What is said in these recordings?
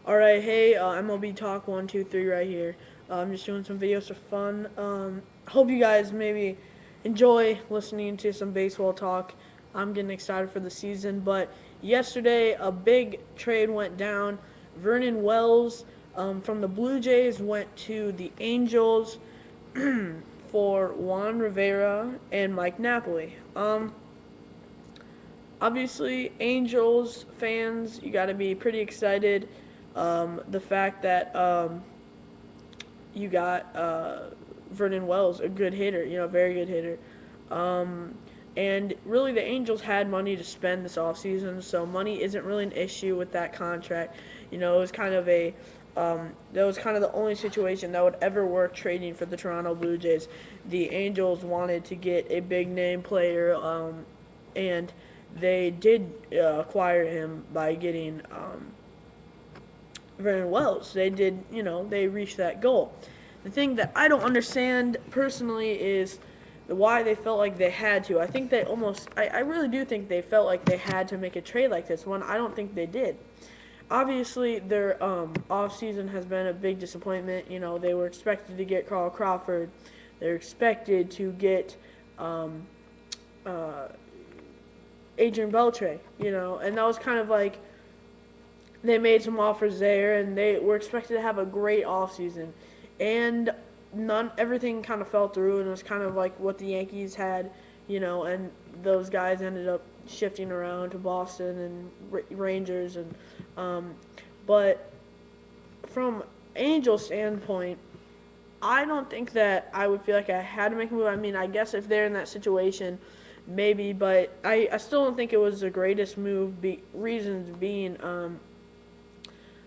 Alright, hey, MLB Talk 123 right here. I'm just doing some videos for fun. Hope you guys maybe enjoy listening to some baseball talk. I'm getting excited for the season, but yesterday a big trade went down. Vernon Wells from the Blue Jays went to the Angels for Juan Rivera and Mike Napoli. Obviously, Angels fans, you got to be pretty excited. The fact that you got Vernon Wells, a good hitter, very good hitter. Um, and really, the Angels had money to spend this offseason, so money isn't really an issue with that contract. It was kind of that was kind of the only situation that would ever work trading for the Toronto Blue Jays. The Angels wanted to get a big name player, and they did acquire him by getting Vernon Wells. They did, they reached that goal. The thing that I don't understand personally is why they felt like they had to. I think they I really do think they felt like they had to make a trade like this one. I don't think they did. Obviously, their off season has been a big disappointment. They were expected to get Carl Crawford. They're expected to get uh, Adrian Beltre, and that was kind of like they made some offers there, and they were expected to have a great offseason. And everything kind of fell through, and it was kind of like what the Yankees had, and those guys ended up shifting around to Boston and Rangers, and um, but from Angels standpoint, I don't think that I would feel like I had to make a move. I mean, I guess if they're in that situation, maybe, but I still don't think it was the greatest move. Reasons being,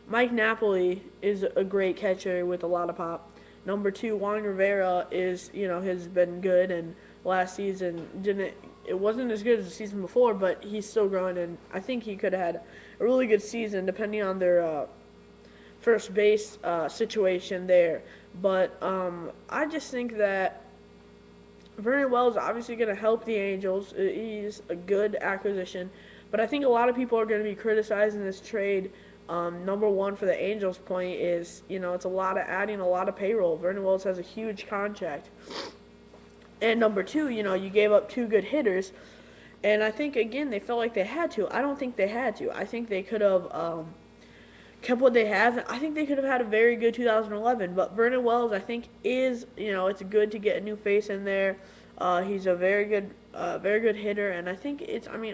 Mike Napoli is a great catcher with a lot of pop. Number two, Juan Rivera has been good, and last season didn't. It wasn't as good as the season before, but he's still growing, and I think he could have had a really good season depending on their first base situation there. But I just think that Vernon Wells is obviously going to help the Angels. He's a good acquisition. But I think a lot of people are going to be criticizing this trade. Number one, for the Angels' point is, it's a lot of adding a lot of payroll. Vernon Wells has a huge contract. And number two, you gave up two good hitters. And I think, again, they felt like they had to. I don't think they had to. I think they could have kept what they have. I think they could have had a very good 2011. But Vernon Wells, I think, is it's good to get a new face in there. He's a very good hitter, and I think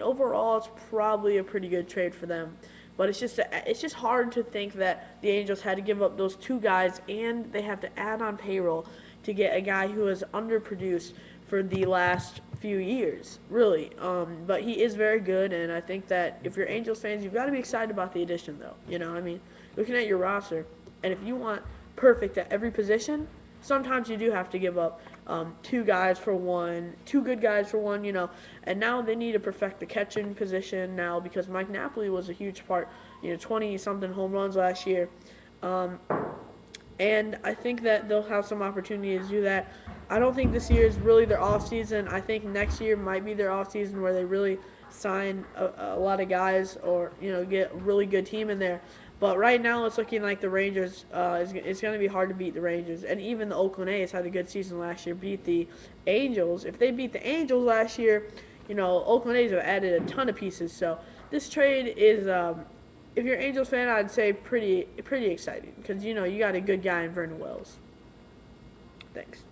overall it's probably a pretty good trade for them. But it's just hard to think that the Angels had to give up those two guys, and they have to add on payroll to get a guy who has underproduced for the last few years, really. But he is very good, and I think that if you're Angels fans, you've got to be excited about the addition, though. Looking at your roster, and if you want perfect at every position, sometimes you do have to give up two good guys for one, and now they need to perfect the catching position now because Mike Napoli was a huge part, 20-something home runs last year. Um, and I think that they'll have some opportunity to do that. I don't think this year is really their off season. I think next year might be their off season where they really sign a lot of guys or get a really good team in there. But right now it's looking like the Rangers. It's going to be hard to beat the Rangers, and even the Oakland A's had a good season last year. Beat the Angels. If they beat the Angels last year, Oakland A's have added a ton of pieces. So this trade is if you're an Angels fan, I'd say pretty exciting because you got a good guy in Vernon Wells. Thanks.